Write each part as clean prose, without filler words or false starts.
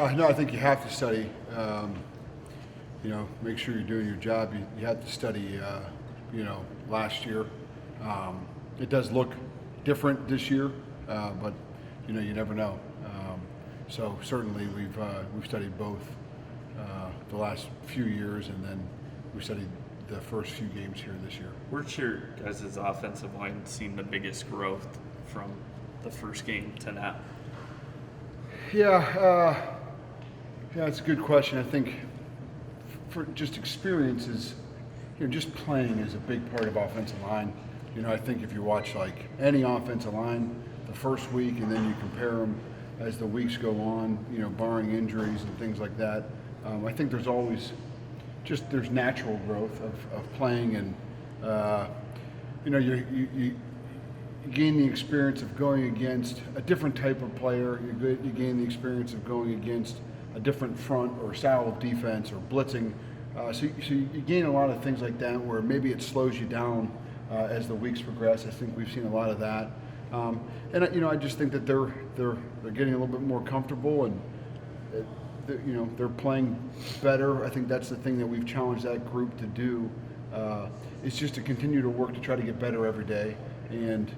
No, I think you have to study. Make sure you're doing your job. You have to study. Last year, it does look different this year, but you never know. So certainly we've studied both the last few years, and then we studied the first few games here this year. Where's your guys' offensive line seen the biggest growth from the first game to now? Yeah, it's a good question. I think for just experiences, just playing is a big part of offensive line. I think if you watch like any offensive line the first week and then you compare them as the weeks go on, barring injuries and things like that, I think there's always there's natural growth of playing, and you gain the experience of going against a different type of player. You gain the experience of going against a different front or style of defense or blitzing. So you gain a lot of things like that where maybe it slows you down as the weeks progress. I think we've seen a lot of that, and I just think that they're getting a little bit more comfortable, and they're playing better. I think that's the thing that we've challenged that group to do. It's just to continue to work to try to get better every day, and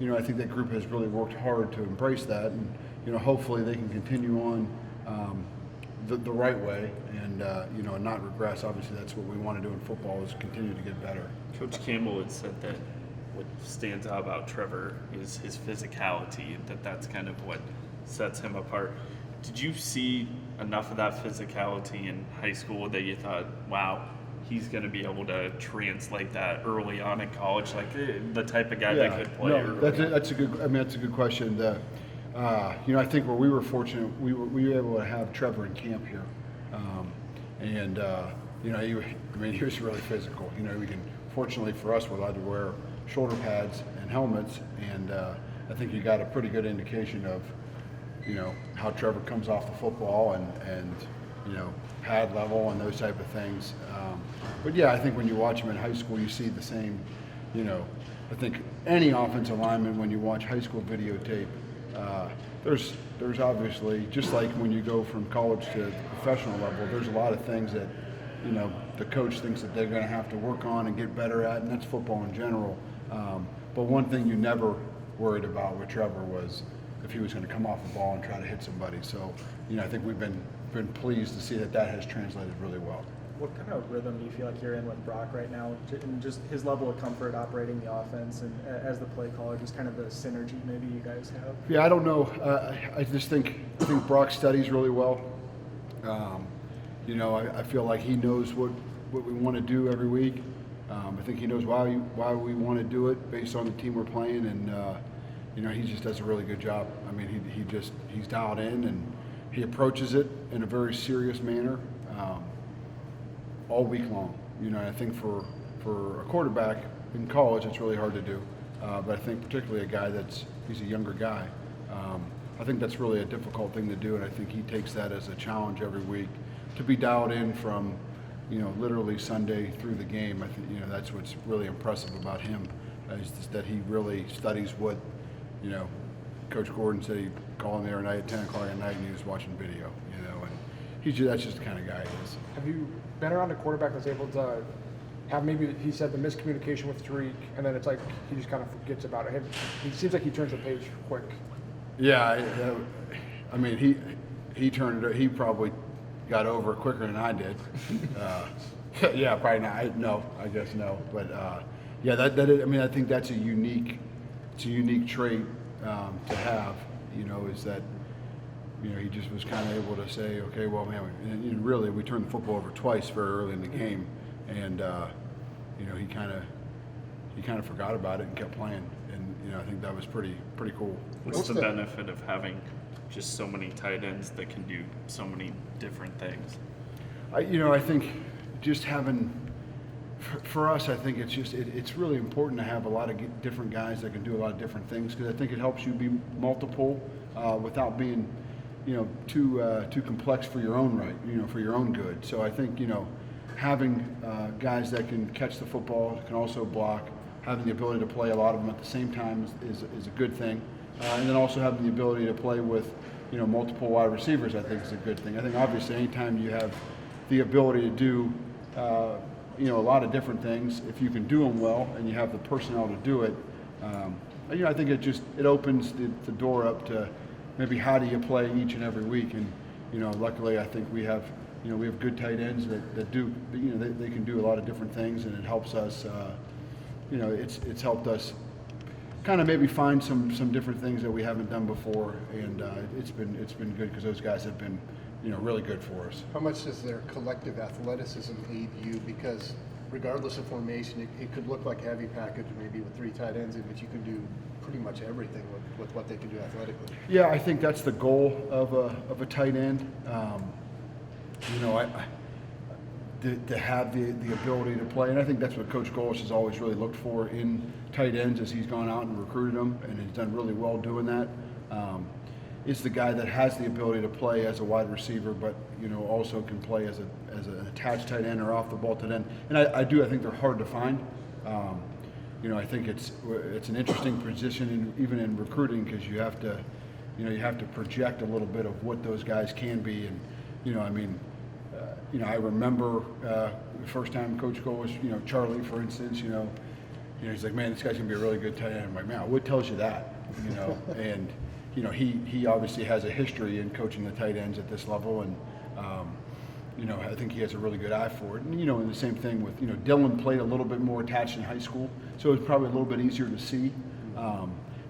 I think that group has really worked hard to embrace that, and hopefully they can continue on the right way, and not regress. Obviously, that's what we want to do in football, is continue to get better. Coach Campbell had said that what stands out about Trevor is his physicality, that's kind of what sets him apart. Did you see enough of that physicality in high school that you thought, wow, he's going to be able to translate that early on in college, like the type of guy that could play? No, that's a good question. I think where we were fortunate, we were able to have Trevor in camp here, he was really physical. Fortunately for us, we're allowed to wear shoulder pads and helmets, and I think you got a pretty good indication of how Trevor comes off the football and pad level and those type of things. But yeah, I think when you watch him in high school, you see the same. I think any offensive lineman, when you watch high school videotape, there's obviously, just like when you go from college to the professional level, there's a lot of things that the coach thinks that they're going to have to work on and get better at, and that's football in general. But one thing you never worried about with Trevor was if he was going to come off the ball and try to hit somebody. So I think we've been pleased to see that has translated really well. What kind of rhythm do you feel like you're in with Brock right now, and just his level of comfort operating the offense, and as the play caller, just kind of the synergy maybe you guys have? Yeah, I don't know. I think Brock studies really well. I feel like he knows what we want to do every week. I think he knows why we want to do it based on the team we're playing, and he just does a really good job. I mean, he's dialed in, and he approaches it in a very serious manner all week long. I think for a quarterback in college, it's really hard to do. But I think particularly a guy he's a younger guy. I think that's really a difficult thing to do, and I think he takes that as a challenge every week to be dialed in from, literally Sunday through the game. I think, that's what's really impressive about him, is that he really studies what, Coach Gordon said he'd call him the other night at 10 o'clock at night and he was watching video, and that's just the kind of guy he is. Have you been around a quarterback that's able to have, maybe he said, the miscommunication with Tariq, and then it's like he just kind of forgets about it? He seems like he turns the page quick. Yeah, he probably got over it quicker than I did. Yeah, probably not. I guess no. But I think that's a unique trait to have. Is that he just was kind of able to say, okay, well, man, and really we turned the football over twice very early in the game, and he kind of forgot about it and kept playing, and I think that was pretty cool. What's the benefit of having just so many tight ends that can do so many different things? I think just having, for us, I think it's really important to have a lot of different guys that can do a lot of different things, because I think it helps you be multiple without being too complex for your own right, for your own good. So I think having guys that can catch the football, can also block, having the ability to play a lot of them at the same time is a good thing. And then also having the ability to play with multiple wide receivers, I think is a good thing. I think obviously anytime you have the ability to do, a lot of different things, if you can do them well and you have the personnel to do it, I think it opens the door up to maybe how do you play each and every week. And, luckily I think we have good tight ends that do, they can do a lot of different things, and it helps us, it's helped us kind of maybe find some different things that we haven't done before, and it's been good because those guys have been really good for us. How much does their collective athleticism aid you? Because regardless of formation, it could look like a heavy package maybe with 3 tight ends in, but you can do pretty much everything with what they can do athletically. Yeah, I think that's the goal of a tight end. To have the ability to play, and I think that's what Coach Golish has always really looked for in tight ends as he's gone out and recruited them, and he's done really well doing that. Is the guy that has the ability to play as a wide receiver, but also can play as an attached tight end or off the ball tight end. And I think they're hard to find. I think it's an interesting position even in recruiting, because you have to project a little bit of what those guys can be. And I remember the first time Coach Golish, Charlie, for instance, he's like, man, this guy's gonna be a really good tight end. I'm like, man, what tells you that? And he obviously has a history in coaching the tight ends at this level, and I think he has a really good eye for it. And and the same thing with Dylan played a little bit more attached in high school, so it was probably a little bit easier to see.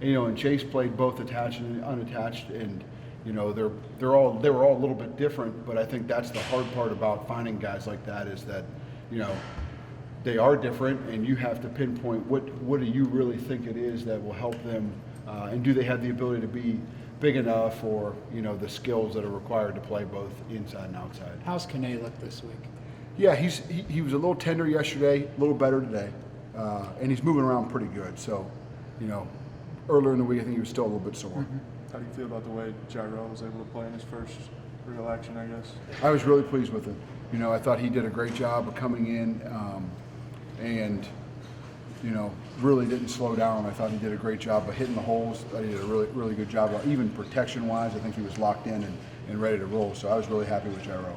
And Chase played both attached and unattached, and they were all a little bit different. But I think that's the hard part about finding guys like that, is that they are different, and you have to pinpoint what do you really think it is that will help them, and do they have the ability to be big enough, or the skills that are required to play both inside and outside. How's Kane look this week? Yeah, he was a little tender yesterday, a little better today, and he's moving around pretty good. So, earlier in the week I think he was still a little bit sore. Mm-hmm. How do you feel about the way Jairo was able to play in his first real action, I guess? I was really pleased with him. I thought he did a great job of coming in, and really didn't slow down. I thought he did a great job of hitting the holes. I thought he did a really, really good job, even protection-wise. I think he was locked in and ready to roll. So I was really happy with Jairo.